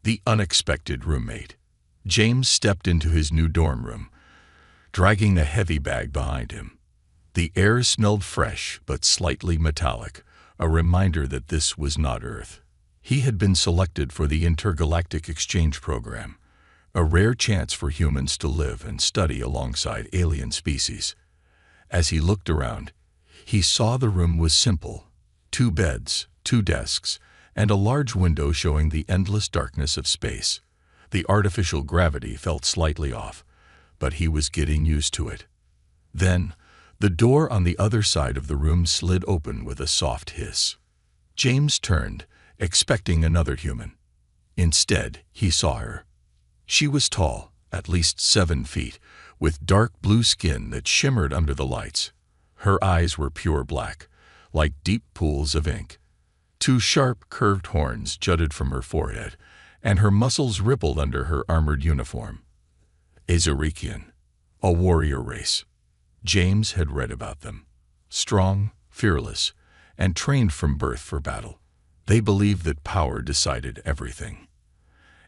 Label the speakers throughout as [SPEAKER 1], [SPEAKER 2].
[SPEAKER 1] The unexpected roommate. James stepped into his new dorm room, dragging a heavy bag behind him. The air smelled fresh but slightly metallic, a reminder that this was not Earth. He had been selected for the Intergalactic Exchange Program, a rare chance for humans to live and study alongside alien species. As he looked around, he saw the room was simple: 2 beds, 2 desks, and a large window showing the endless darkness of space. The artificial gravity felt slightly off, but he was getting used to it. Then, the door on the other side of the room slid open with a soft hiss. James turned, expecting another human. Instead, he saw her. She was tall, at least 7 feet, with dark blue skin that shimmered under the lights. Her eyes were pure black, like deep pools of ink. 2 sharp, curved horns jutted from her forehead, and her muscles rippled under her armored uniform. A Zarikian, a warrior race. James had read about them. Strong, fearless, and trained from birth for battle. They believed that power decided everything.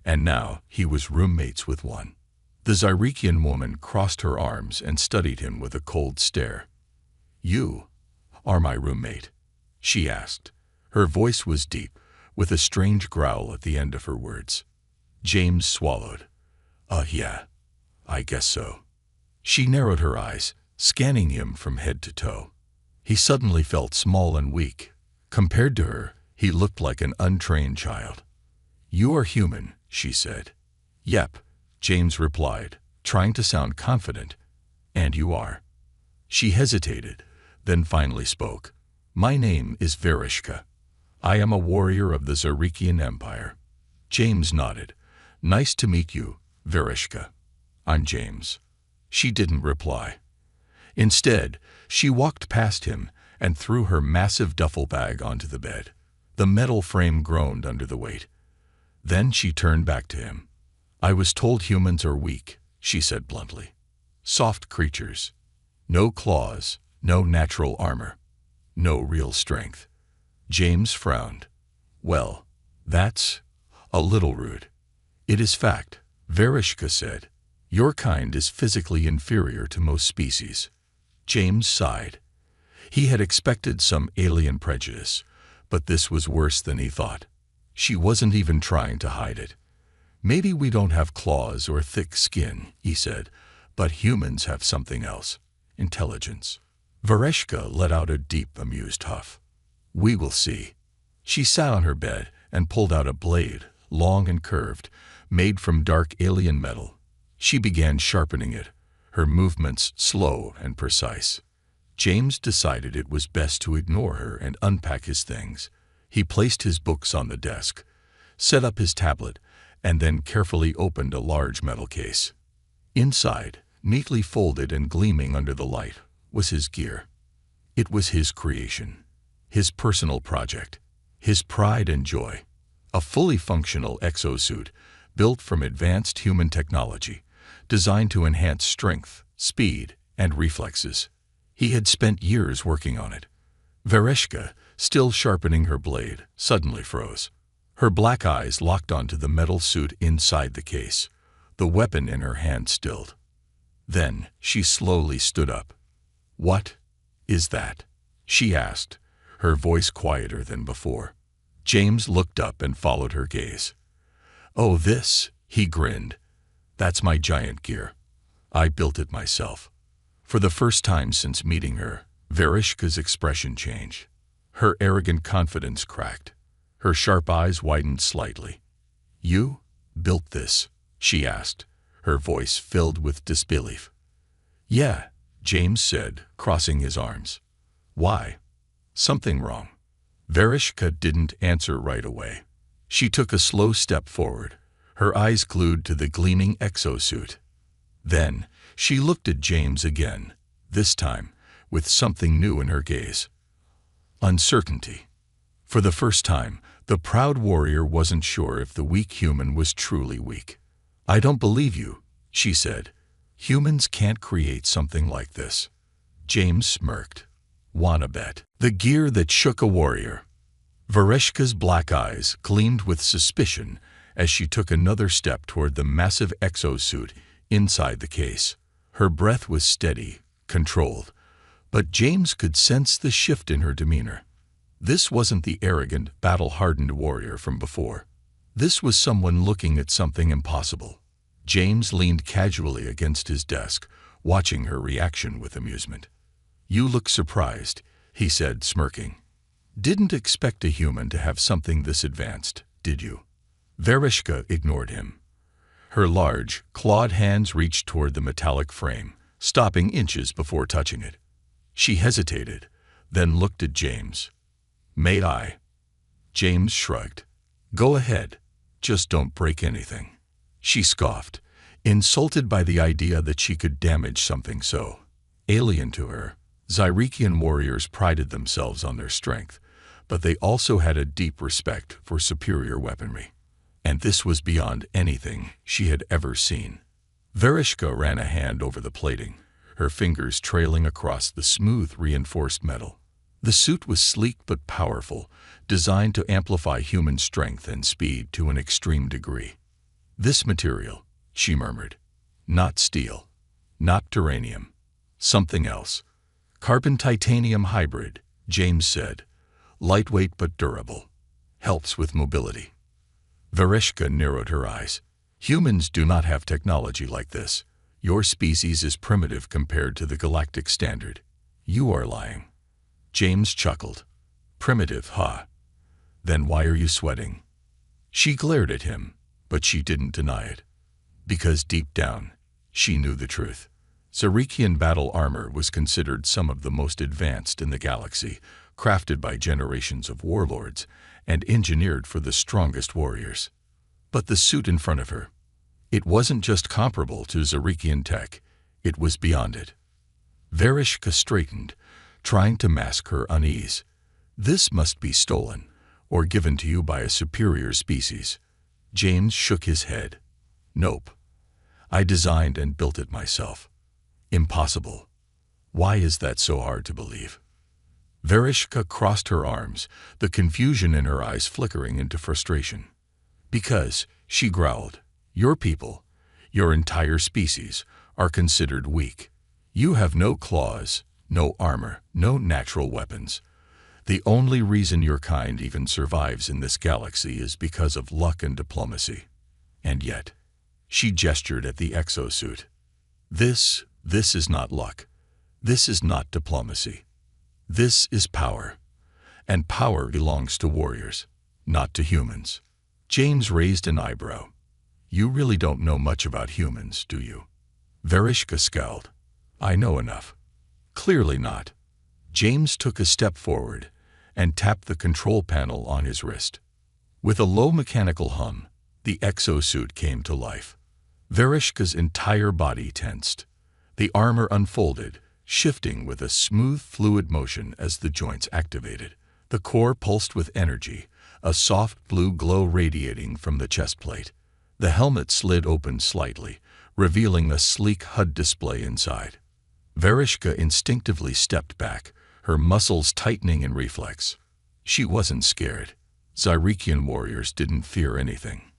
[SPEAKER 1] And now he was roommates with one. The Zarikian woman crossed her arms and studied him with a cold stare. "You are my roommate?" she asked. Her voice was deep, with a strange growl at the end of her words. James swallowed. Yeah, I guess so." She narrowed her eyes, scanning him from head to toe. He suddenly felt small and weak. Compared to her, he looked like an untrained child. "You are human," she said. "Yep," James replied, trying to sound confident. "And you are." She hesitated, then finally spoke. "My name is Vereshka. I am a warrior of the Zarikian Empire." James nodded. "Nice to meet you, Vereshka. I'm James." She didn't reply. Instead, she walked past him and threw her massive duffel bag onto the bed. The metal frame groaned under the weight. Then she turned back to him. "I was told humans are weak," she said bluntly. "Soft creatures. No claws, no natural armor, no real strength." James frowned. "Well, that's a little rude." "It is fact," Vereshka said. "Your kind is physically inferior to most species." James sighed. He had expected some alien prejudice, but this was worse than he thought. She wasn't even trying to hide it. "Maybe we don't have claws or thick skin," he said, "but humans have something else. Intelligence." Vereshka let out a deep, amused huff. "We will see." She sat on her bed and pulled out a blade, long and curved, made from dark alien metal. She began sharpening it, her movements slow and precise. James decided it was best to ignore her and unpack his things. He placed his books on the desk, set up his tablet, and then carefully opened a large metal case. Inside, neatly folded and gleaming under the light, was his gear. It was his creation, his personal project, his pride and joy. A fully functional exosuit built from advanced human technology, designed to enhance strength, speed, and reflexes. He had spent years working on it. Vereshka, still sharpening her blade, suddenly froze. Her black eyes locked onto the metal suit inside the case, the weapon in her hand stilled. Then she slowly stood up. "What is that?" she asked, her voice quieter than before. James looked up and followed her gaze. "Oh, this," he grinned. "That's my giant gear. I built it myself." For the first time since meeting her, Vereshka's expression changed. Her arrogant confidence cracked. Her sharp eyes widened slightly. "You built this?" she asked, her voice filled with disbelief. "Yeah," James said, crossing his arms. "Why? Something wrong?" Vereshka didn't answer right away. She took a slow step forward, her eyes glued to the gleaming exosuit. Then she looked at James again, this time with something new in her gaze. Uncertainty. For the first time, the proud warrior wasn't sure if the weak human was truly weak. "I don't believe you," she said. "Humans can't create something like this." James smirked. "Wanna bet?" The gear that shook a warrior. Vereshka's black eyes gleamed with suspicion as she took another step toward the massive exosuit inside the case. Her breath was steady, controlled, but James could sense the shift in her demeanor. This wasn't the arrogant, battle-hardened warrior from before. This was someone looking at something impossible. James leaned casually against his desk, watching her reaction with amusement. "You look surprised," he said, smirking. "Didn't expect a human to have something this advanced, did you?" Vereshka ignored him. Her large, clawed hands reached toward the metallic frame, stopping inches before touching it. She hesitated, then looked at James. "May I?" James shrugged. "Go ahead. Just don't break anything." She scoffed, insulted by the idea that she could damage something so alien to her. Zyrekian warriors prided themselves on their strength, but they also had a deep respect for superior weaponry. And this was beyond anything she had ever seen. Vereshka ran a hand over the plating, her fingers trailing across the smooth, reinforced metal. The suit was sleek but powerful, designed to amplify human strength and speed to an extreme degree. "This material," she murmured. "Not steel. Not duranium. Something else. Carbon-titanium hybrid," James said. "Lightweight but durable. Helps with mobility." Vereshka narrowed her eyes. "Humans do not have technology like this. Your species is primitive compared to the galactic standard. You are lying." James chuckled. "Primitive, huh? Then why are you sweating?" She glared at him, but she didn't deny it. Because deep down, she knew the truth. Zyrekian battle armor was considered some of the most advanced in the galaxy, crafted by generations of warlords and engineered for the strongest warriors. But the suit in front of her, it wasn't just comparable to Zyrekian tech, it was beyond it. Vereshka straightened, trying to mask her unease. "This must be stolen, or given to you by a superior species." James shook his head. "Nope. I designed and built it myself." "Impossible. Why is that so hard to believe?" Vereshka crossed her arms, the confusion in her eyes flickering into frustration. "Because," she growled, "your people, your entire species, are considered weak. You have no claws, no armor, no natural weapons. The only reason your kind even survives in this galaxy is because of luck and diplomacy. And yet," she gestured at the exosuit, This is not luck. This is not diplomacy. This is power. And power belongs to warriors, not to humans." James raised an eyebrow. "You really don't know much about humans, do you?" Vereshka scowled. "I know enough." "Clearly not." James took a step forward and tapped the control panel on his wrist. With a low mechanical hum, the exosuit came to life. Vereshka's entire body tensed. The armor unfolded, shifting with a smooth, fluid motion as the joints activated. The core pulsed with energy, a soft blue glow radiating from the chest plate. The helmet slid open slightly, revealing a sleek HUD display inside. Vereshka instinctively stepped back, her muscles tightening in reflex. She wasn't scared. Zyrekian warriors didn't fear anything.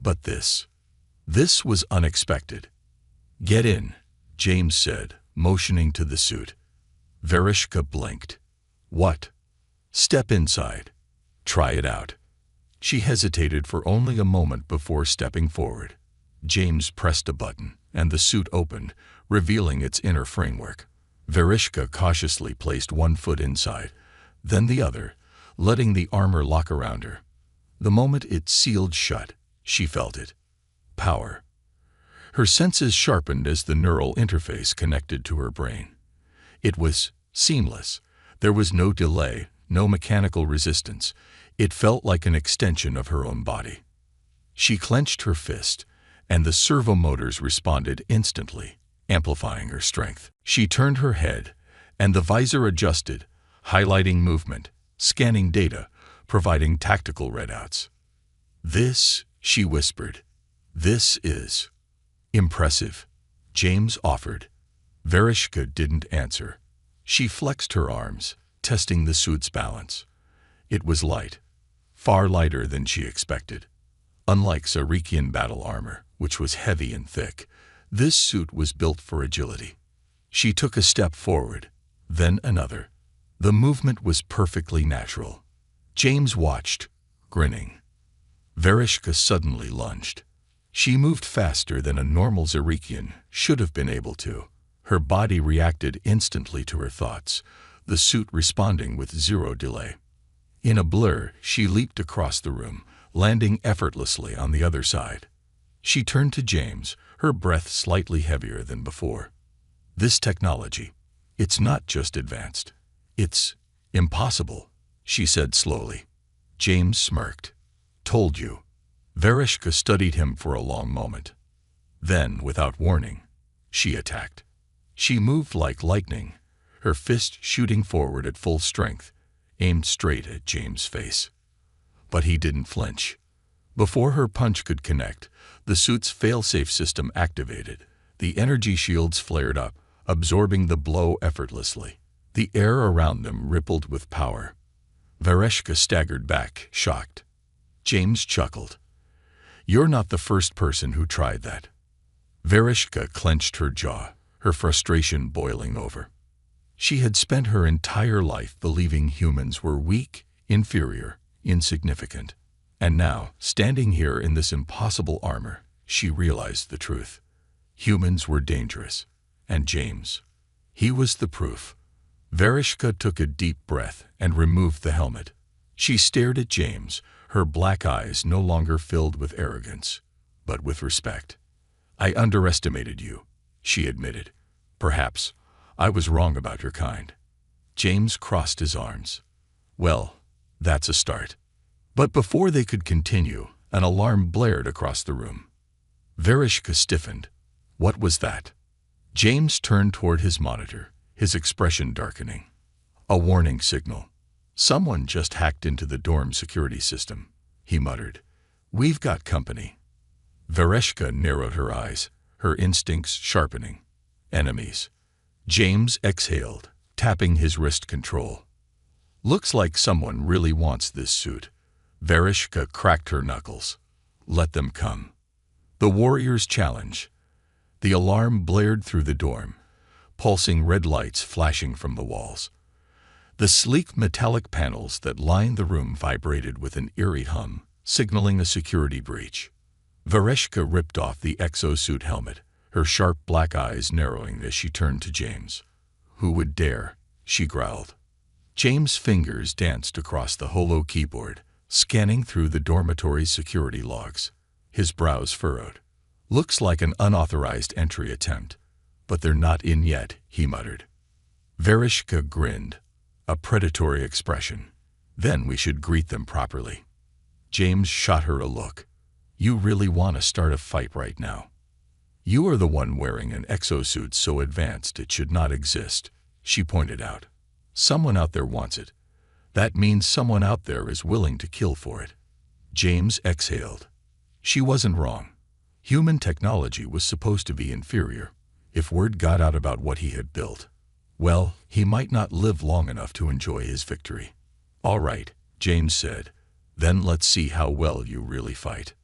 [SPEAKER 1] But this was unexpected. "Get in," James said, motioning to the suit. Vereshka blinked. "What?" "Step inside. Try it out." She hesitated for only a moment before stepping forward. James pressed a button, and the suit opened, revealing its inner framework. Vereshka cautiously placed one foot inside, then the other, letting the armor lock around her. The moment it sealed shut, she felt it. Power. Her senses sharpened as the neural interface connected to her brain. It was seamless. There was no delay, no mechanical resistance. It felt like an extension of her own body. She clenched her fist, and the servo motors responded instantly, amplifying her strength. She turned her head, and the visor adjusted, highlighting movement, scanning data, providing tactical readouts. "This," she whispered, "this is impressive," James offered. Vereshka didn't answer. She flexed her arms, testing the suit's balance. It was light, far lighter than she expected. Unlike Zarikian battle armor, which was heavy and thick, this suit was built for agility. She took a step forward, then another. The movement was perfectly natural. James watched, grinning. Vereshka suddenly lunged. She moved faster than a normal Zarikian should have been able to. Her body reacted instantly to her thoughts, the suit responding with zero delay. In a blur, she leaped across the room, landing effortlessly on the other side. She turned to James, her breath slightly heavier than before. This technology, it's not just advanced. It's impossible, she said slowly. James smirked. Told you. Vereshka studied him for a long moment. Then, without warning, she attacked. She moved like lightning, her fist shooting forward at full strength, aimed straight at James' face. But he didn't flinch. Before her punch could connect, the suit's fail-safe system activated. The energy shields flared up, absorbing the blow effortlessly. The air around them rippled with power. Vereshka staggered back, shocked. James chuckled. You're not the first person who tried that. Vereshka clenched her jaw, her frustration boiling over. She had spent her entire life believing humans were weak, inferior, insignificant. And now, standing here in this impossible armor, she realized the truth. Humans were dangerous. And James, he was the proof. Vereshka took a deep breath and removed the helmet. She stared at James, her black eyes no longer filled with arrogance, but with respect. I underestimated you, she admitted. Perhaps I was wrong about your kind. James crossed his arms. Well, that's a start. But before they could continue, an alarm blared across the room. Vereshka stiffened. What was that? James turned toward his monitor, his expression darkening. A warning signal. Someone just hacked into the dorm security system, he muttered. We've got company. Vereshka narrowed her eyes, her instincts sharpening. Enemies. James exhaled, tapping his wrist control. Looks like someone really wants this suit. Vereshka cracked her knuckles. Let them come. The warrior's challenge. The alarm blared through the dorm, pulsing red lights flashing from the walls. The sleek metallic panels that lined the room vibrated with an eerie hum, signaling a security breach. Vereshka ripped off the exosuit helmet, her sharp black eyes narrowing as she turned to James. Who would dare? She growled. James' fingers danced across the holo keyboard, scanning through the dormitory's security logs. His brows furrowed. Looks like an unauthorized entry attempt. But they're not in yet, he muttered. Vereshka grinned, a predatory expression. Then we should greet them properly. James shot her a look. You really want to start a fight right now? You are the one wearing an exosuit so advanced it should not exist, she pointed out. Someone out there wants it. That means someone out there is willing to kill for it. James exhaled. She wasn't wrong. Human technology was supposed to be inferior. If word got out about what he had built, well, he might not live long enough to enjoy his victory. All right, James said. Then let's see how well you really fight.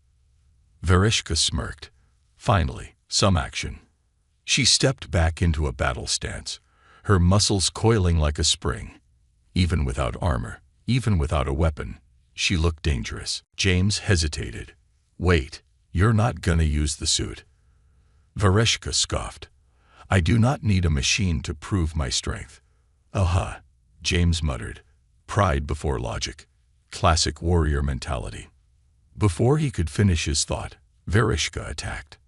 [SPEAKER 1] Vereshka smirked. Finally, some action. She stepped back into a battle stance, her muscles coiling like a spring. Even without armor, even without a weapon, she looked dangerous. James hesitated. Wait, you're not gonna use the suit. Vereshka scoffed. I do not need a machine to prove my strength. Aha, James muttered. Pride before logic. Classic warrior mentality. Before he could finish his thought, Vereshka attacked.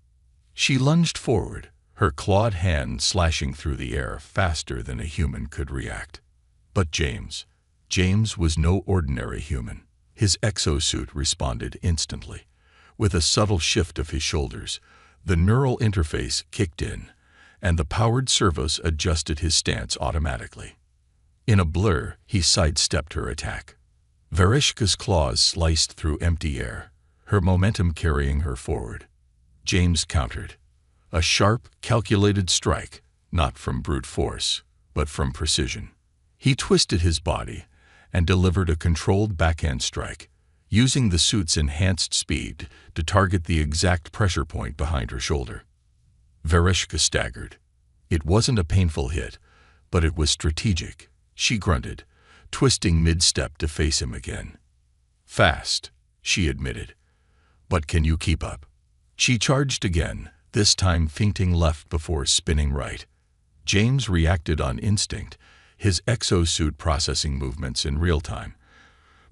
[SPEAKER 1] She lunged forward, her clawed hand slashing through the air faster than a human could react. But James was no ordinary human. His exosuit responded instantly. With a subtle shift of his shoulders, the neural interface kicked in, and the powered servos adjusted his stance automatically. In a blur, he sidestepped her attack. Vereshka's claws sliced through empty air, her momentum carrying her forward. James countered. A sharp, calculated strike, not from brute force, but from precision. He twisted his body and delivered a controlled backhand strike, using the suit's enhanced speed to target the exact pressure point behind her shoulder. Vereshka staggered. It wasn't a painful hit, but it was strategic. She grunted, twisting mid-step to face him again. Fast, she admitted. But can you keep up? She charged again, this time feinting left before spinning right. James reacted on instinct, his exosuit processing movements in real time,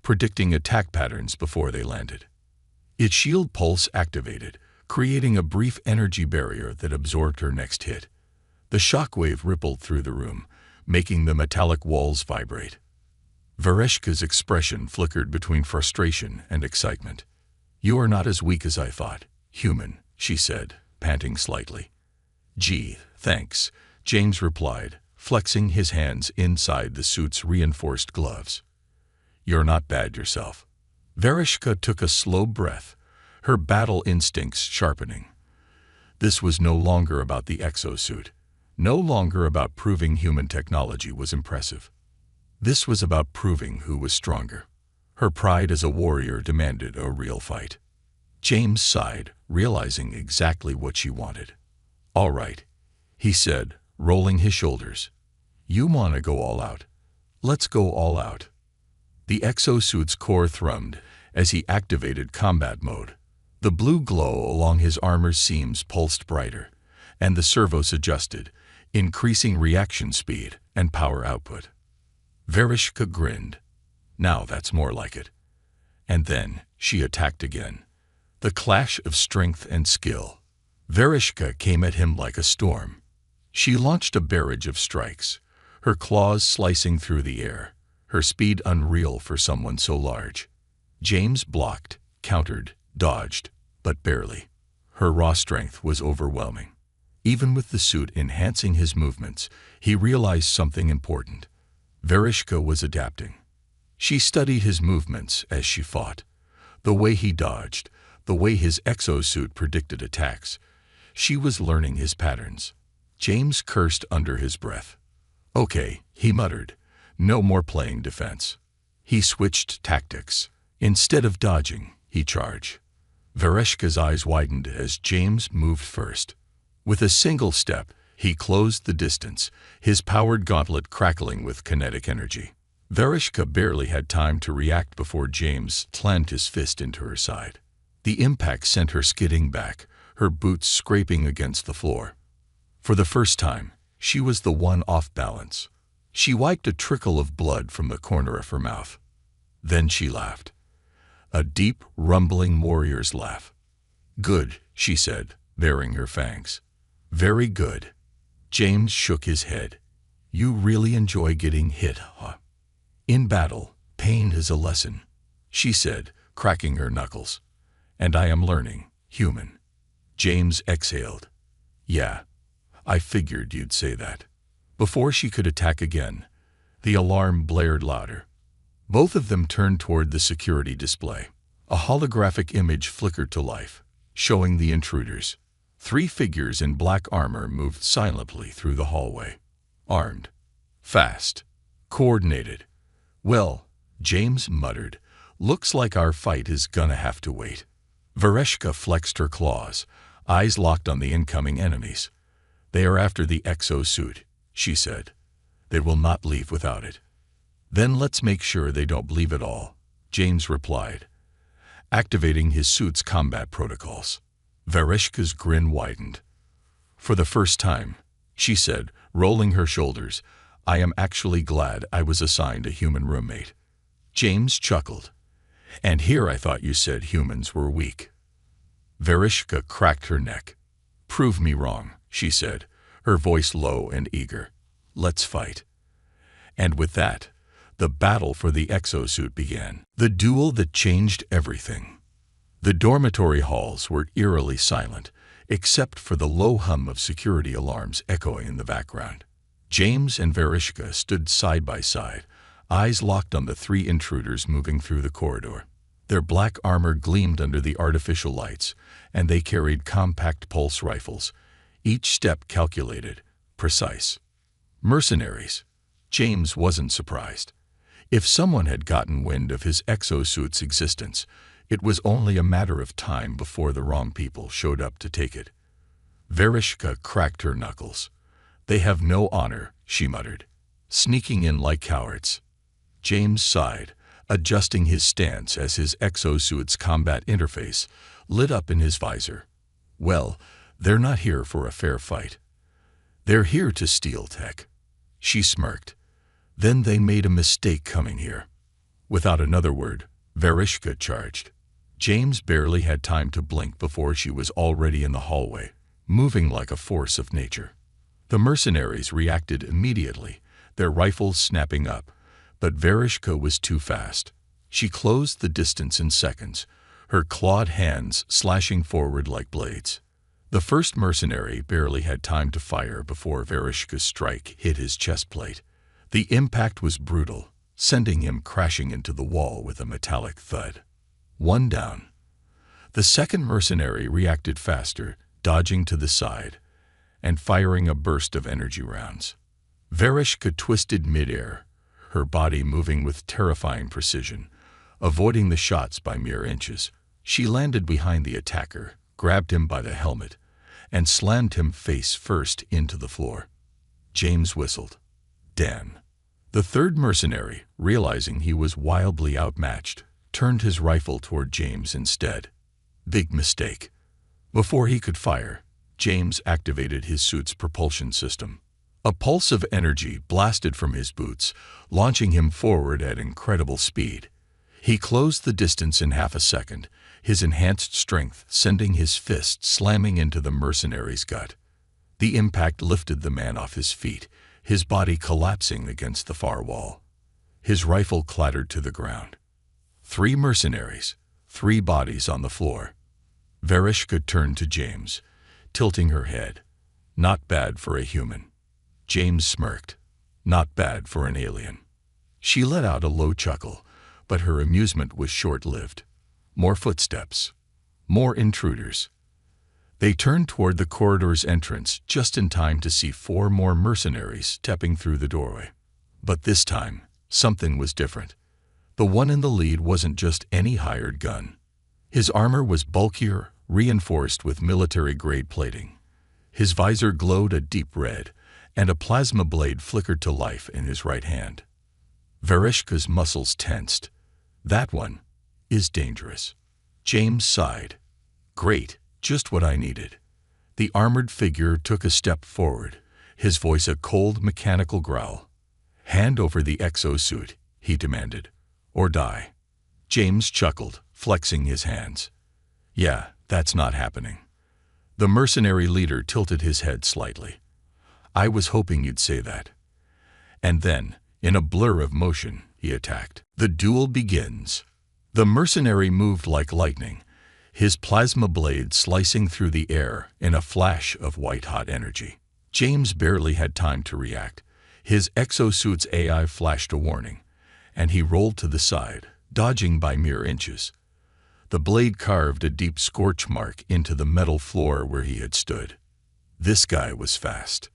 [SPEAKER 1] predicting attack patterns before they landed. Its shield pulse activated, creating a brief energy barrier that absorbed her next hit. The shockwave rippled through the room, making the metallic walls vibrate. Vereshka's expression flickered between frustration and excitement. "You are not as weak as I thought, human," she said, panting slightly. "Gee, thanks," James replied, flexing his hands inside the suit's reinforced gloves. "You're not bad yourself." Vereshka took a slow breath, her battle instincts sharpening. This was no longer about the exosuit, no longer about proving human technology was impressive. This was about proving who was stronger. Her pride as a warrior demanded a real fight. James sighed, realizing exactly what she wanted. "All right," he said, rolling his shoulders. "You want to go all out. Let's go all out." The exosuit's core thrummed as he activated combat mode. The blue glow along his armor's seams pulsed brighter, and the servos adjusted, increasing reaction speed and power output. Vereshka grinned. "Now that's more like it." And then she attacked again. The clash of strength and skill. Vereshka came at him like a storm. She launched a barrage of strikes, her claws slicing through the air, her speed unreal for someone so large. James blocked, countered, dodged, but barely. Her raw strength was overwhelming. Even with the suit enhancing his movements, he realized something important. Vereshka was adapting. She studied his movements as she fought. The way he dodged, the way his exosuit predicted attacks. She was learning his patterns. James cursed under his breath. "Okay," he muttered. "No more playing defense." He switched tactics. Instead of dodging, he charged. Vereshka's eyes widened as James moved first. With a single step, he closed the distance, his powered gauntlet crackling with kinetic energy. Vereshka barely had time to react before James slammed his fist into her side. The impact sent her skidding back, her boots scraping against the floor. For the first time, she was the one off balance. She wiped a trickle of blood from the corner of her mouth. Then she laughed. A deep, rumbling warrior's laugh. "Good," she said, baring her fangs. "Very good." James shook his head. "You really enjoy getting hit, huh?" "In battle, pain is a lesson," she said, cracking her knuckles. "And I am learning, human." James exhaled. "Yeah, I figured you'd say that." Before she could attack again, the alarm blared louder. Both of them turned toward the security display. A holographic image flickered to life, showing the intruders. 3 figures in black armor moved silently through the hallway. Armed. Fast. Coordinated. "Well," James muttered, "looks like our fight is gonna have to wait." Vereshka flexed her claws, eyes locked on the incoming enemies. "They are after the exosuit," she said. "They will not leave without it." "Then let's make sure they don't leave at all," James replied, activating his suit's combat protocols. Vereshka's grin widened. "For the first time," she said, rolling her shoulders, "I am actually glad I was assigned a human roommate." James chuckled. "And here I thought you said humans were weak." Vereshka cracked her neck. "Prove me wrong," she said, her voice low and eager. "Let's fight." And with that, the battle for the exosuit began. The duel that changed everything. The dormitory halls were eerily silent, except for the low hum of security alarms echoing in the background. James and Vereshka stood side by side, eyes locked on the 3 intruders moving through the corridor. Their black armor gleamed under the artificial lights, and they carried compact pulse rifles, each step calculated, precise. Mercenaries. James wasn't surprised. If someone had gotten wind of his exosuit's existence, it was only a matter of time before the wrong people showed up to take it. Vereshka cracked her knuckles. "They have no honor," she muttered, "sneaking in like cowards." James sighed, adjusting his stance as his exosuit's combat interface lit up in his visor. "Well, they're not here for a fair fight. They're here to steal tech." She smirked. "Then they made a mistake coming here." Without another word, Vereshka charged. James barely had time to blink before she was already in the hallway, moving like a force of nature. The mercenaries reacted immediately, their rifles snapping up, but Vereshka was too fast. She closed the distance in seconds, her clawed hands slashing forward like blades. The first mercenary barely had time to fire before Vereshka's strike hit his chest plate. The impact was brutal, sending him crashing into the wall with a metallic thud. One down. The second mercenary reacted faster, dodging to the side and firing a burst of energy rounds. Vereshka twisted midair, her body moving with terrifying precision, avoiding the shots by mere inches. She landed behind the attacker, grabbed him by the helmet, and slammed him face first into the floor. James whistled. "Damn." The third mercenary, realizing he was wildly outmatched, turned his rifle toward James instead. Big mistake. Before he could fire, James activated his suit's propulsion system. A pulse of energy blasted from his boots, launching him forward at incredible speed. He closed the distance in half a second, his enhanced strength sending his fist slamming into the mercenary's gut. The impact lifted the man off his feet, his body collapsing against the far wall. His rifle clattered to the ground. 3 mercenaries, 3 bodies on the floor. Vereshka turned to James, tilting her head. "Not bad for a human." James smirked. "Not bad for an alien." She let out a low chuckle, but her amusement was short-lived. More footsteps. More intruders. They turned toward the corridor's entrance just in time to see 4 more mercenaries stepping through the doorway. But this time, something was different. The one in the lead wasn't just any hired gun. His armor was bulkier, reinforced with military-grade plating. His visor glowed a deep red, and a plasma blade flickered to life in his right hand. Vereshka's muscles tensed. "That one is dangerous." James sighed. "Great, just what I needed." The armored figure took a step forward, his voice a cold mechanical growl. "Hand over the exosuit," he demanded, "or die." James chuckled, flexing his hands. "Yeah, that's not happening." The mercenary leader tilted his head slightly. "I was hoping you'd say that." And then, in a blur of motion, he attacked. The duel begins. The mercenary moved like lightning, his plasma blade slicing through the air in a flash of white-hot energy. James barely had time to react. His exosuit's AI flashed a warning, and he rolled to the side, dodging by mere inches. The blade carved a deep scorch mark into the metal floor where he had stood. This guy was fast.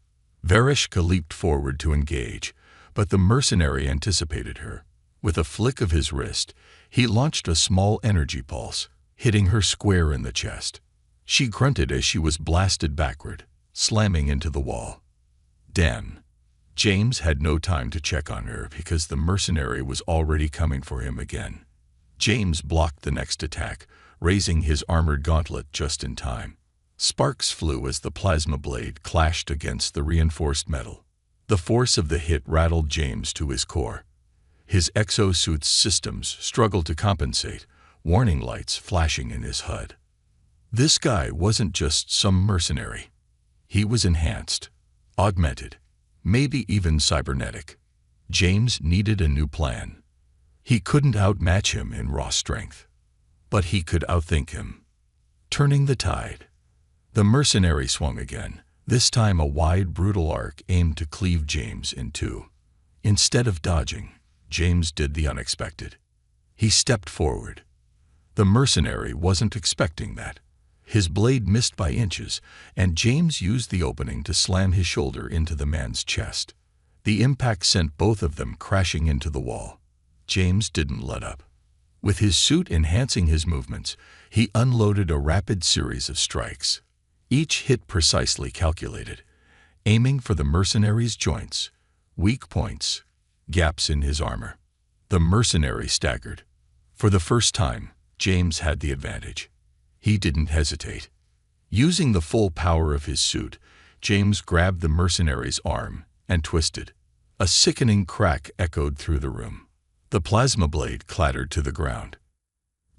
[SPEAKER 1] Vereshka leaped forward to engage, but the mercenary anticipated her. With a flick of his wrist, he launched a small energy pulse, hitting her square in the chest. She grunted as she was blasted backward, slamming into the wall. Damn. James had no time to check on her because the mercenary was already coming for him again. James blocked the next attack, raising his armored gauntlet just in time. Sparks flew as the plasma blade clashed against the reinforced metal. The force of the hit rattled James to his core. His exosuit's systems struggled to compensate, warning lights flashing in his HUD. This guy wasn't just some mercenary. He was enhanced, augmented, maybe even cybernetic. James needed a new plan. He couldn't outmatch him in raw strength, but he could outthink him. Turning the tide, the mercenary swung again, this time a wide, brutal arc aimed to cleave James in two. Instead of dodging, James did the unexpected. He stepped forward. The mercenary wasn't expecting that. His blade missed by inches, and James used the opening to slam his shoulder into the man's chest. The impact sent both of them crashing into the wall. James didn't let up. With his suit enhancing his movements, he unloaded a rapid series of strikes, each hit precisely calculated, aiming for the mercenary's joints, weak points, gaps in his armor. The mercenary staggered. For the first time, James had the advantage. He didn't hesitate. Using the full power of his suit, James grabbed the mercenary's arm and twisted. A sickening crack echoed through the room. The plasma blade clattered to the ground.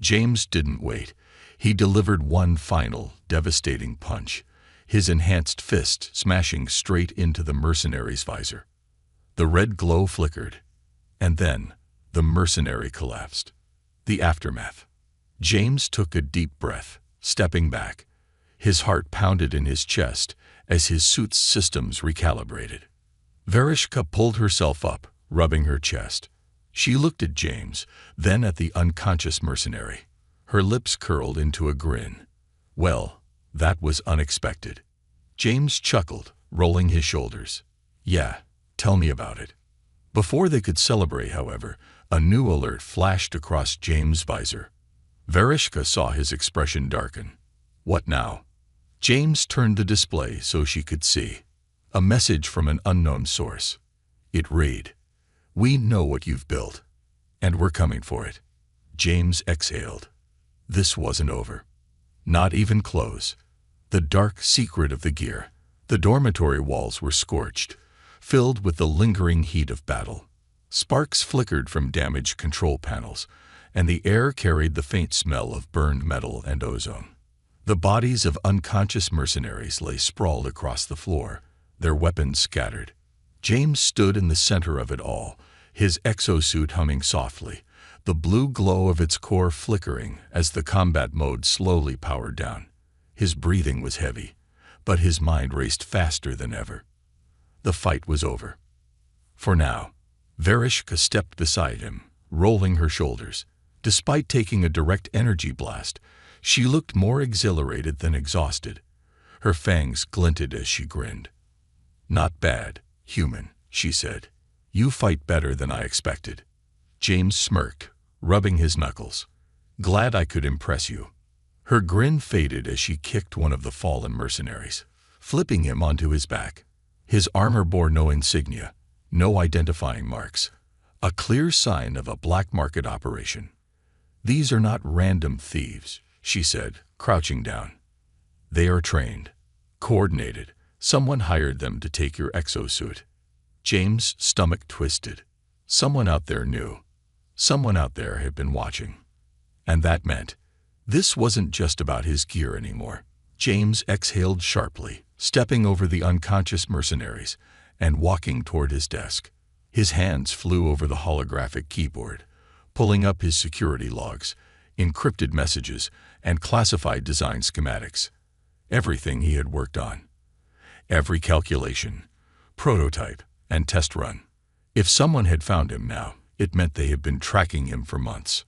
[SPEAKER 1] James didn't wait. He delivered one final, devastating punch, his enhanced fist smashing straight into the mercenary's visor. The red glow flickered, and then the mercenary collapsed. The aftermath. James took a deep breath, stepping back. His heart pounded in his chest as his suit's systems recalibrated. Vereshka pulled herself up, rubbing her chest. She looked at James, then at the unconscious mercenary. Her lips curled into a grin. Well, that was unexpected. James chuckled, rolling his shoulders. Yeah, tell me about it. Before they could celebrate, however, a new alert flashed across James' visor. Vereshka saw his expression darken. What now? James turned the display so she could see. A message from an unknown source. It read, "We know what you've built, and we're coming for it." James exhaled. This wasn't over. Not even close. The dark secret of the gear. The dormitory walls were scorched, filled with the lingering heat of battle. Sparks flickered from damaged control panels, and the air carried the faint smell of burned metal and ozone. The bodies of unconscious mercenaries lay sprawled across the floor, their weapons scattered. James stood in the center of it all, his exosuit humming softly, the blue glow of its core flickering as the combat mode slowly powered down. His breathing was heavy, but his mind raced faster than ever. The fight was over. For now. Vereshka stepped beside him, rolling her shoulders. Despite taking a direct energy blast, she looked more exhilarated than exhausted. Her fangs glinted as she grinned. "Not bad, human," she said. "You fight better than I expected." James smirked, rubbing his knuckles. "Glad I could impress you." Her grin faded as she kicked one of the fallen mercenaries, flipping him onto his back. His armor bore no insignia, no identifying marks, a clear sign of a black market operation. "These are not random thieves," she said, crouching down. "They are trained, coordinated. Someone hired them to take your exosuit." James' stomach twisted. Someone out there knew. Someone out there had been watching. And that meant this wasn't just about his gear anymore. James exhaled sharply, stepping over the unconscious mercenaries and walking toward his desk. His hands flew over the holographic keyboard, pulling up his security logs, encrypted messages, and classified design schematics. Everything he had worked on. Every calculation, prototype, and test run. If someone had found him now, it meant they had been tracking him for months.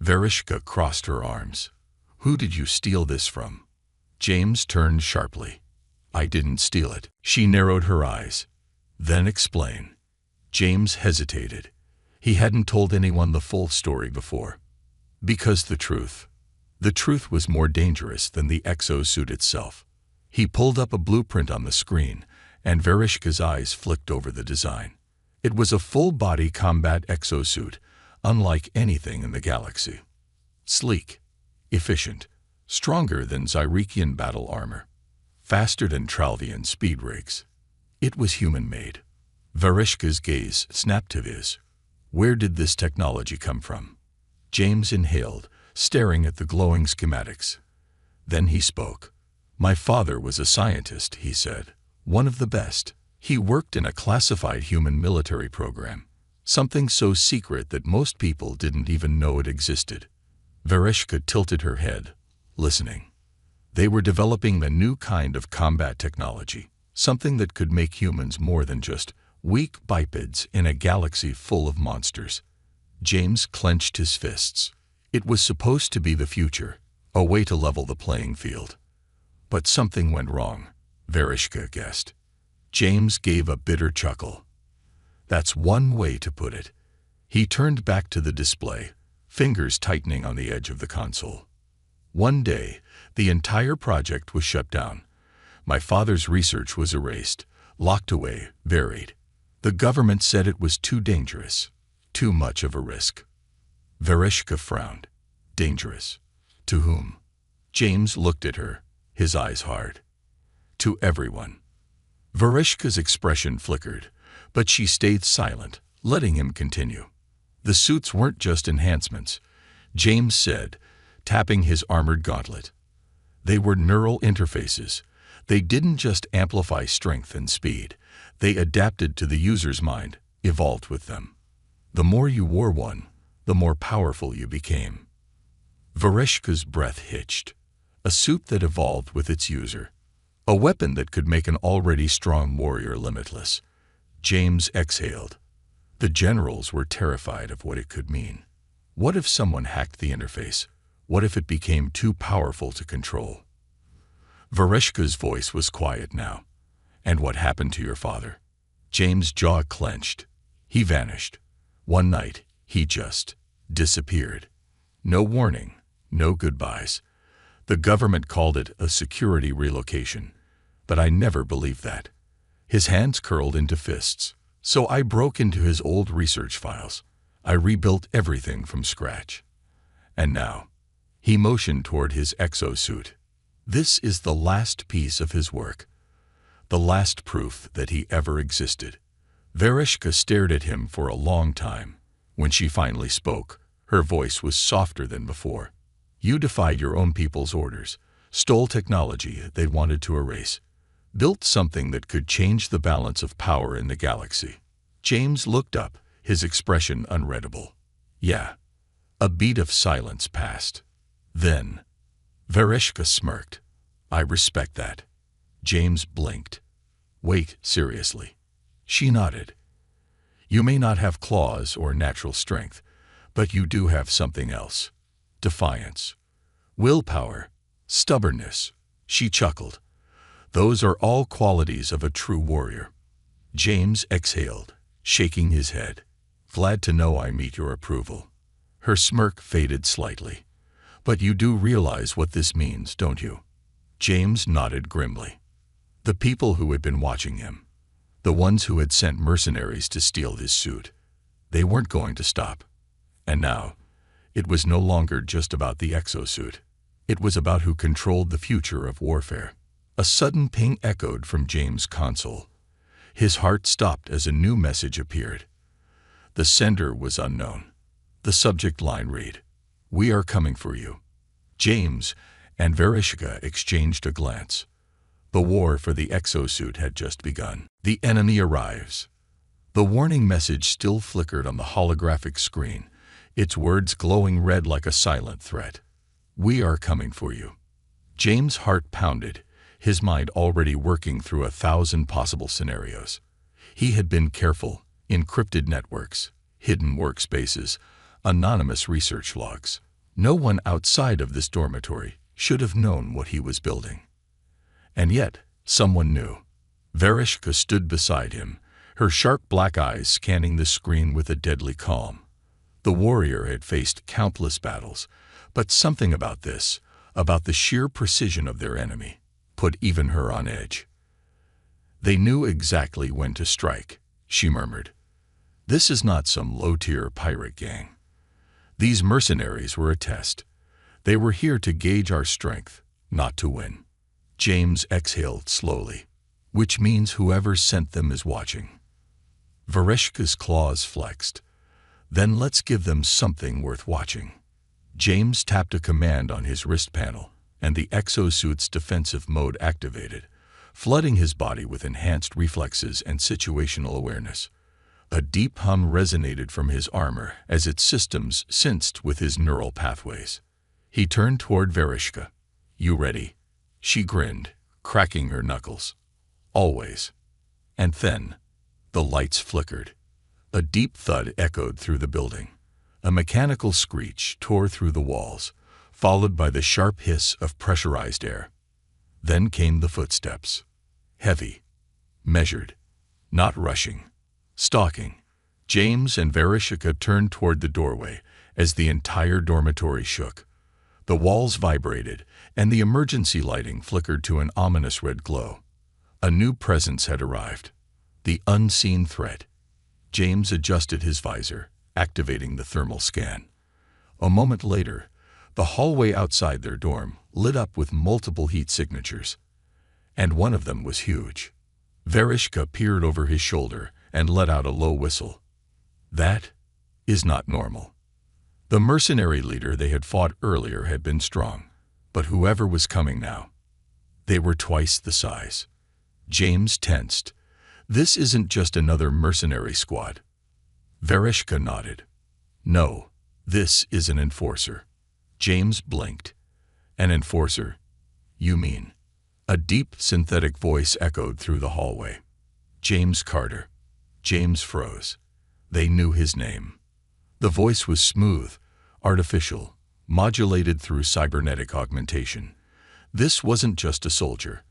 [SPEAKER 1] Vereshka crossed her arms. "Who did you steal this from?" James turned sharply. "I didn't steal it." She narrowed her eyes. "Then explain." James hesitated. He hadn't told anyone the full story before. Because the truth was more dangerous than the exosuit itself. He pulled up a blueprint on the screen, and Vereshka's eyes flicked over the design. It was a full-body combat exosuit, unlike anything in the galaxy. Sleek, efficient, stronger than Zyrekian battle armor, faster than Tralvian speed rigs. It was human-made. Vereshka's gaze snapped to his. Where did this technology come from? James inhaled, staring at the glowing schematics. Then he spoke. "My father was a scientist," he said. "One of the best. He worked in a classified human military program, something so secret that most people didn't even know it existed." Vereshka tilted her head, listening. They were developing a new kind of combat technology, something that could make humans more than just weak bipeds in a galaxy full of monsters. James clenched his fists. It was supposed to be the future, a way to level the playing field. But something went wrong, Vereshka guessed. James gave a bitter chuckle. That's one way to put it. He turned back to the display, fingers tightening on the edge of the console. One day, the entire project was shut down. My father's research was erased, locked away, buried. The government said it was too dangerous, too much of a risk. Vereshka frowned. Dangerous. To whom? James looked at her, his eyes hard. To everyone. Vereshka's expression flickered, but she stayed silent, letting him continue. The suits weren't just enhancements, James said, tapping his armored gauntlet. They were neural interfaces. They didn't just amplify strength and speed. They adapted to the user's mind, evolved with them. The more you wore one, the more powerful you became. Vereshka's breath hitched. A suit that evolved with its user. A weapon that could make an already strong warrior limitless. James exhaled. The generals were terrified of what it could mean. What if someone hacked the interface? What if it became too powerful to control? Vereshka's voice was quiet now. And what happened to your father? James' jaw clenched. He vanished. One night, he just disappeared. No warning, no goodbyes. The government called it a security relocation, but I never believed that. His hands curled into fists, so I broke into his old research files. I rebuilt everything from scratch. And now, he motioned toward his exosuit. This is the last piece of his work, the last proof that he ever existed. Vereshka stared at him for a long time. When she finally spoke, her voice was softer than before. You defied your own people's orders, stole technology they wanted to erase, built something that could change the balance of power in the galaxy. James looked up, his expression unreadable. Yeah. A beat of silence passed. Then, Vereshka smirked. I respect that. James blinked. Wait, seriously. She nodded. You may not have claws or natural strength, but you do have something else. Defiance. Willpower. Stubbornness. She chuckled. Those are all qualities of a true warrior. James exhaled, shaking his head. Glad to know I meet your approval. Her smirk faded slightly. But you do realize what this means, don't you? James nodded grimly. The people who had been watching him, the ones who had sent mercenaries to steal his suit, they weren't going to stop. And now, it was no longer just about the exosuit. It was about who controlled the future of warfare. A sudden ping echoed from James' console. His heart stopped as a new message appeared. The sender was unknown. The subject line read, "We are coming for you." James and Vereshka exchanged a glance. The war for the exosuit had just begun. The enemy arrives. The warning message still flickered on the holographic screen, its words glowing red like a silent threat. We are coming for you. James' heart pounded, his mind already working through 1,000 possible scenarios. He had been careful, encrypted networks, hidden workspaces, anonymous research logs. No one outside of this dormitory should have known what he was building. And yet, someone knew. Vereshka stood beside him, her sharp black eyes scanning the screen with a deadly calm. The warrior had faced countless battles, but something about this, about the sheer precision of their enemy, put even her on edge. They knew exactly when to strike, she murmured. This is not some low-tier pirate gang. These mercenaries were a test. They were here to gauge our strength, not to win. James exhaled slowly, which means whoever sent them is watching. Vereshka's claws flexed. Then let's give them something worth watching. James tapped a command on his wrist panel, and the exosuit's defensive mode activated, flooding his body with enhanced reflexes and situational awareness. A deep hum resonated from his armor as its systems synced with his neural pathways. He turned toward Vereshka. You ready? She grinned, cracking her knuckles. Always. And then, the lights flickered. A deep thud echoed through the building. A mechanical screech tore through the walls, followed by the sharp hiss of pressurized air. Then came the footsteps. Heavy, measured, not rushing, stalking, James and Vereshka turned toward the doorway as the entire dormitory shook. The walls vibrated, and the emergency lighting flickered to an ominous red glow. A new presence had arrived. The unseen threat. James adjusted his visor, activating the thermal scan. A moment later, the hallway outside their dorm lit up with multiple heat signatures. And one of them was huge. Vereshka peered over his shoulder and let out a low whistle. That is not normal. The mercenary leader they had fought earlier had been strong, but whoever was coming now, they were twice the size. James tensed. This isn't just another mercenary squad. Vereshka nodded. No, this is an enforcer. James blinked. An enforcer? You mean? A deep synthetic voice echoed through the hallway. James Carter. James froze. They knew his name. The voice was smooth, artificial, modulated through cybernetic augmentation. This wasn't just a soldier.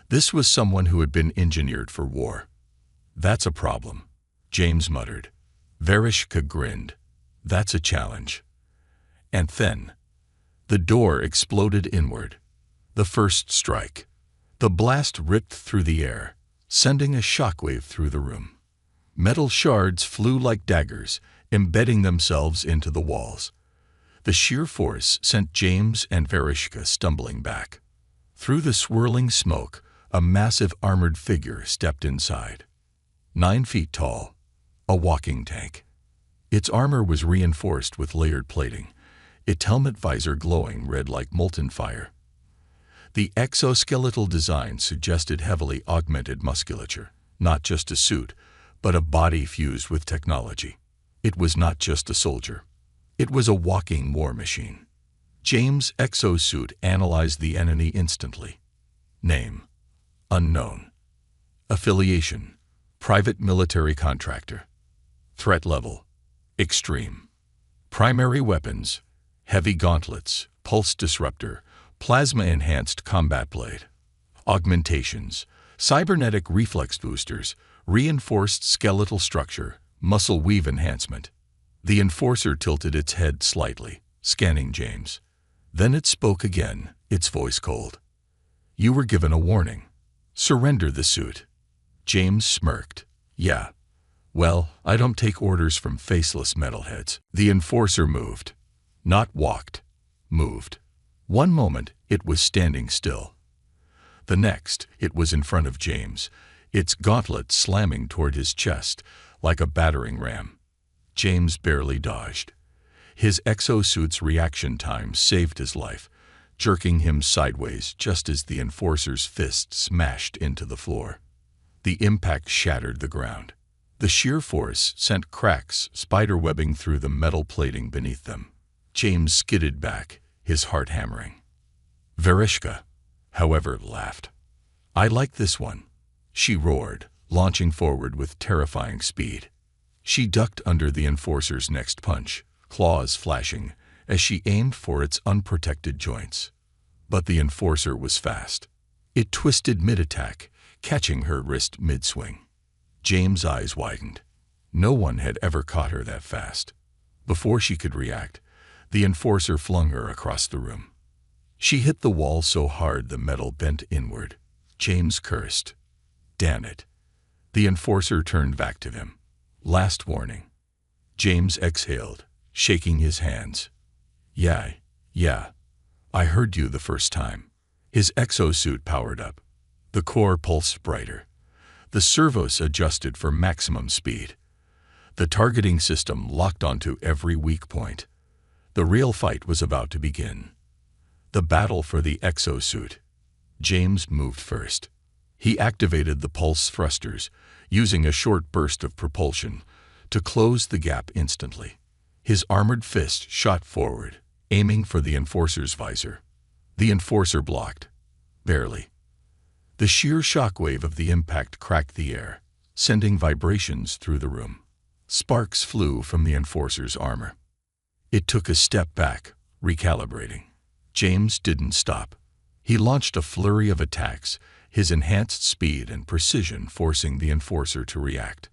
[SPEAKER 1] This was someone who had been engineered for war. That's a problem, James muttered. Vereshka grinned. That's a challenge. And then, the door exploded inward. The first strike. The blast ripped through the air, sending a shockwave through the room. Metal shards flew like daggers, embedding themselves into the walls. The sheer force sent James and Vereshka stumbling back. Through the swirling smoke, a massive armored figure stepped inside. 9 feet tall, a walking tank. Its armor was reinforced with layered plating, its helmet visor glowing red like molten fire. The exoskeletal design suggested heavily augmented musculature, not just a suit, but a body fused with technology. It was not just a soldier. It was a walking war machine. James' exosuit analyzed the enemy instantly. Name: unknown. Affiliation: private military contractor. Threat level: extreme. Primary weapons: heavy gauntlets, pulse disruptor, plasma-enhanced combat blade. Augmentations: cybernetic reflex boosters, reinforced skeletal structure, muscle weave enhancement. The enforcer tilted its head slightly, scanning James. Then it spoke again, its voice cold. You were given a warning. Surrender the suit. James smirked. Yeah. Well, I don't take orders from faceless metalheads. The enforcer moved. Not walked. Moved. One moment, it was standing still. The next, it was in front of James, its gauntlet slamming toward his chest like a battering ram. James barely dodged. His exosuit's reaction time saved his life, jerking him sideways just as the enforcer's fist smashed into the floor. The impact shattered the ground. The sheer force sent cracks spiderwebbing through the metal plating beneath them. James skidded back, his heart hammering. Vereshka, however, laughed. I like this one, she roared, launching forward with terrifying speed. She ducked under the enforcer's next punch, claws flashing, as she aimed for its unprotected joints. But the enforcer was fast. It twisted mid-attack, catching her wrist mid-swing. James' eyes widened. No one had ever caught her that fast. Before she could react, the enforcer flung her across the room. She hit the wall so hard the metal bent inward. James cursed. Damn it. The enforcer turned back to him. Last warning. James exhaled, shaking his hands. Yeah. I heard you the first time. His exosuit powered up. The core pulsed brighter. The servos adjusted for maximum speed. The targeting system locked onto every weak point. The real fight was about to begin. The battle for the exosuit. James moved first. He activated the pulse thrusters, using a short burst of propulsion, to close the gap instantly. His armored fist shot forward, aiming for the enforcer's visor. The enforcer blocked. Barely. The sheer shockwave of the impact cracked the air, sending vibrations through the room. Sparks flew from the enforcer's armor. It took a step back, recalibrating. James didn't stop. He launched a flurry of attacks, his enhanced speed and precision forcing the enforcer to react.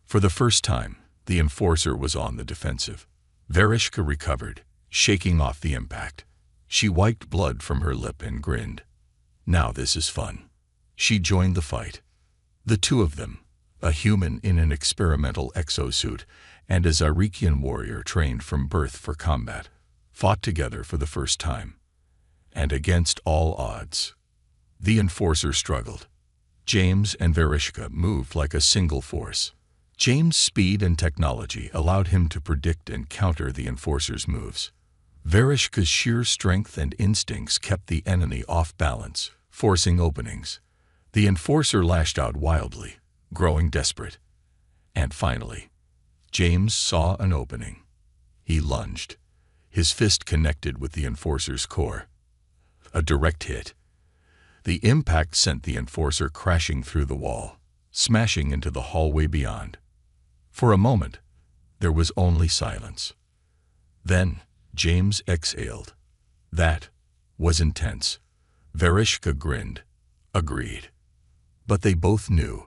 [SPEAKER 1] For the first time, The enforcer was on the defensive. Vereshka recovered, shaking off the impact. She wiped blood from her lip and grinned. Now this is fun. She joined the fight. The two of them, a human in an experimental exosuit and a Zarikian warrior trained from birth for combat, fought together for the first time. And against all odds, the enforcer struggled. James and Vereshka moved like a single force. James' speed and technology allowed him to predict and counter the enforcer's moves. Vereshka's sheer strength and instincts kept the enemy off balance, forcing openings. The enforcer lashed out wildly, growing desperate. And finally, James saw an opening. He lunged. His fist connected with the enforcer's core. A direct hit. The impact sent the enforcer crashing through the wall, smashing into the hallway beyond. For a moment, there was only silence. Then, James exhaled. That was intense. Vereshka grinned, agreed. But they both knew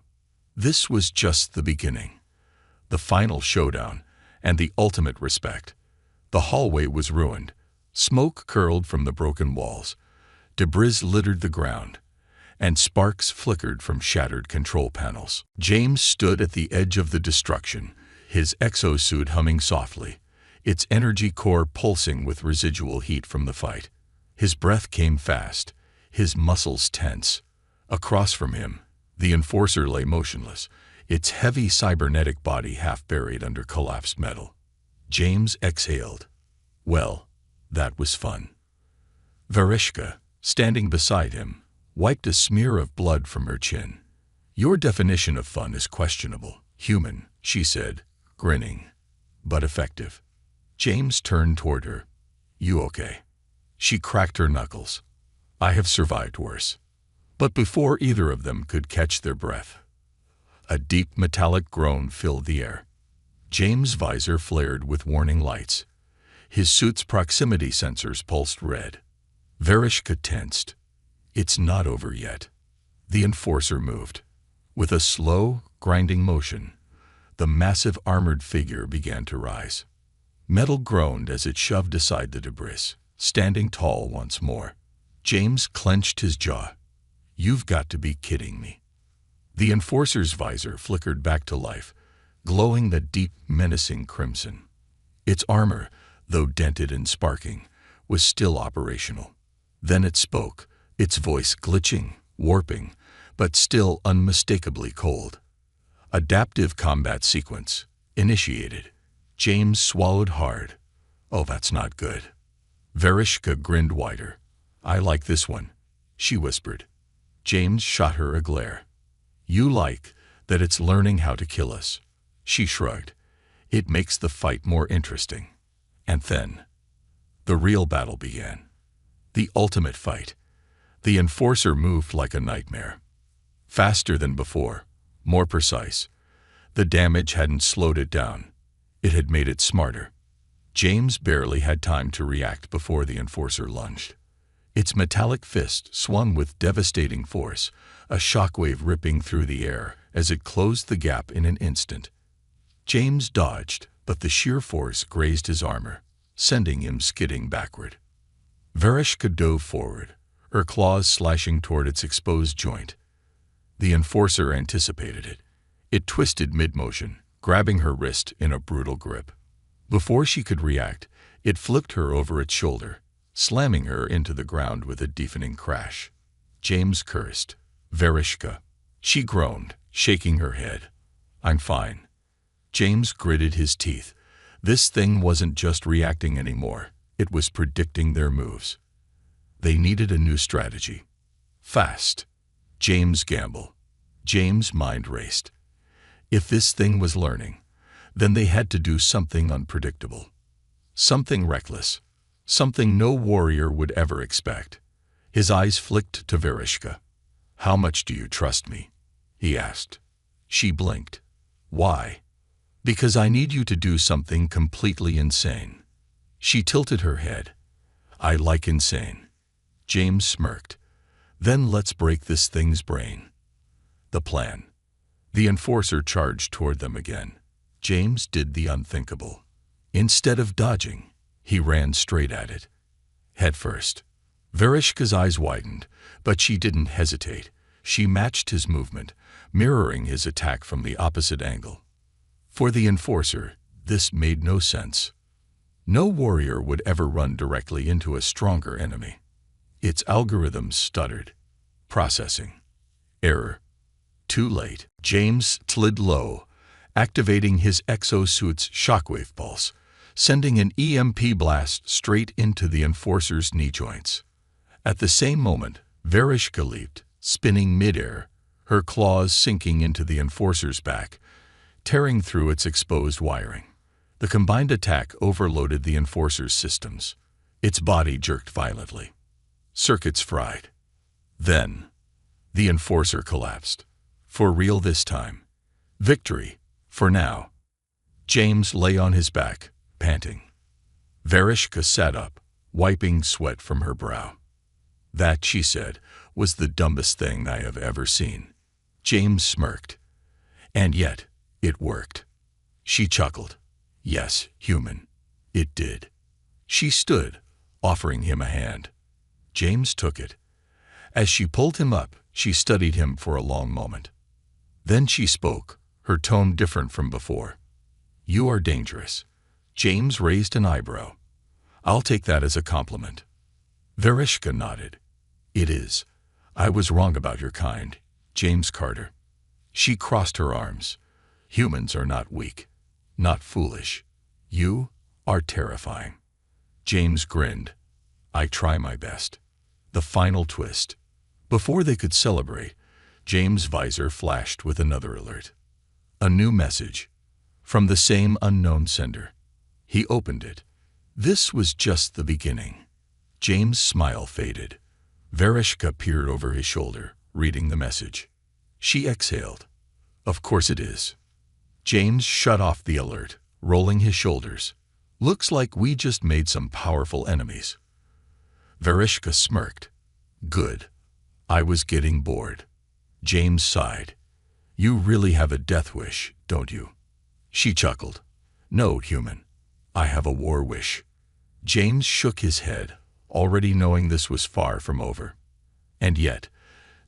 [SPEAKER 1] this was just the beginning. The final showdown and the ultimate respect. The hallway was ruined. Smoke curled from the broken walls. Debris littered the ground, and sparks flickered from shattered control panels. James stood at the edge of the destruction, his exosuit humming softly, its energy core pulsing with residual heat from the fight. His breath came fast, his muscles tense. Across from him, the enforcer lay motionless, its heavy cybernetic body half buried under collapsed metal. James exhaled. Well, that was fun. Vereshka, standing beside him, wiped a smear of blood from her chin. Your definition of fun is questionable. Human, she said, grinning, but effective. James turned toward her. You okay? She cracked her knuckles. I have survived worse. But before either of them could catch their breath, a deep metallic groan filled the air. James' visor flared with warning lights. His suit's proximity sensors pulsed red. Vereshka tensed. It's not over yet. The enforcer moved. With a slow, grinding motion, the massive armored figure began to rise. Metal groaned as it shoved aside the debris, standing tall once more. James clenched his jaw. You've got to be kidding me. The enforcer's visor flickered back to life, glowing the deep, menacing crimson. Its armor, though dented and sparking, was still operational. Then it spoke, its voice glitching, warping, but still unmistakably cold. Adaptive combat sequence initiated. James swallowed hard. Oh, that's not good. Vereshka grinned wider. I like this one, she whispered. James shot her a glare. You like that it's learning how to kill us, she shrugged. It makes the fight more interesting. And then, the real battle began. The ultimate fight. The enforcer moved like a nightmare. Faster than before, more precise. The damage hadn't slowed it down. It had made it smarter. James barely had time to react before the enforcer lunged. Its metallic fist swung with devastating force, a shockwave ripping through the air as it closed the gap in an instant. James dodged, but the sheer force grazed his armor, sending him skidding backward. Vereshka dove forward, her claws slashing toward its exposed joint. The enforcer anticipated it. It twisted mid-motion, grabbing her wrist in a brutal grip. Before she could react, it flipped her over its shoulder, slamming her into the ground with a deafening crash. James cursed. Vereshka. She groaned, shaking her head. I'm fine. James gritted his teeth. This thing wasn't just reacting anymore. It was predicting their moves. They needed a new strategy. Fast. James' gamble. James' mind raced. If this thing was learning, then they had to do something unpredictable. Something reckless. Something no warrior would ever expect. His eyes flicked to Vereshka. How much do you trust me? He asked. She blinked. Why? Because I need you to do something completely insane. She tilted her head. I like insane. James smirked. Then let's break this thing's brain. The plan. The enforcer charged toward them again. James did the unthinkable. Instead of dodging, he ran straight at it, head first. Vereshka's eyes widened, but she didn't hesitate. She matched his movement, mirroring his attack from the opposite angle. For the Enforcer, this made no sense. No warrior would ever run directly into a stronger enemy. Its algorithms stuttered. Processing. Error. Too late. James slid low, activating his exosuit's shockwave pulse, sending an EMP blast straight into the Enforcer's knee joints. At the same moment, Vereshka leaped, spinning midair, her claws sinking into the Enforcer's back, tearing through its exposed wiring. The combined attack overloaded the Enforcer's systems. Its body jerked violently. Circuits fried. Then, the Enforcer collapsed. For real this time. Victory, for now. James lay on his back, panting. Vereshka sat up, wiping sweat from her brow. That, she said, was the dumbest thing I have ever seen. James smirked. And yet, it worked. She chuckled. Yes, human. It did. She stood, offering him a hand. James took it. As she pulled him up, she studied him for a long moment. Then she spoke, her tone different from before. You are dangerous. James raised an eyebrow. I'll take that as a compliment. Vereshka nodded. It is. I was wrong about your kind, James Carter. She crossed her arms. Humans are not weak, not foolish. You are terrifying. James grinned. I try my best. The final twist. Before they could celebrate, James' visor flashed with another alert. A new message. From the same unknown sender. He opened it. This was just the beginning. James' smile faded. Vereshka peered over his shoulder, reading the message. She exhaled. Of course it is. James shut off the alert, rolling his shoulders. Looks like we just made some powerful enemies. Vereshka smirked. Good. I was getting bored. James sighed. You really have a death wish, don't you? She chuckled. No, human. I have a war wish. James shook his head, already knowing this was far from over. And yet,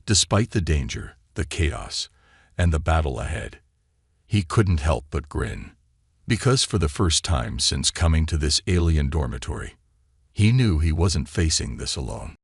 [SPEAKER 1] despite the danger, the chaos, and the battle ahead, he couldn't help but grin. Because for the first time since coming to this alien dormitory, he knew he wasn't facing this alone.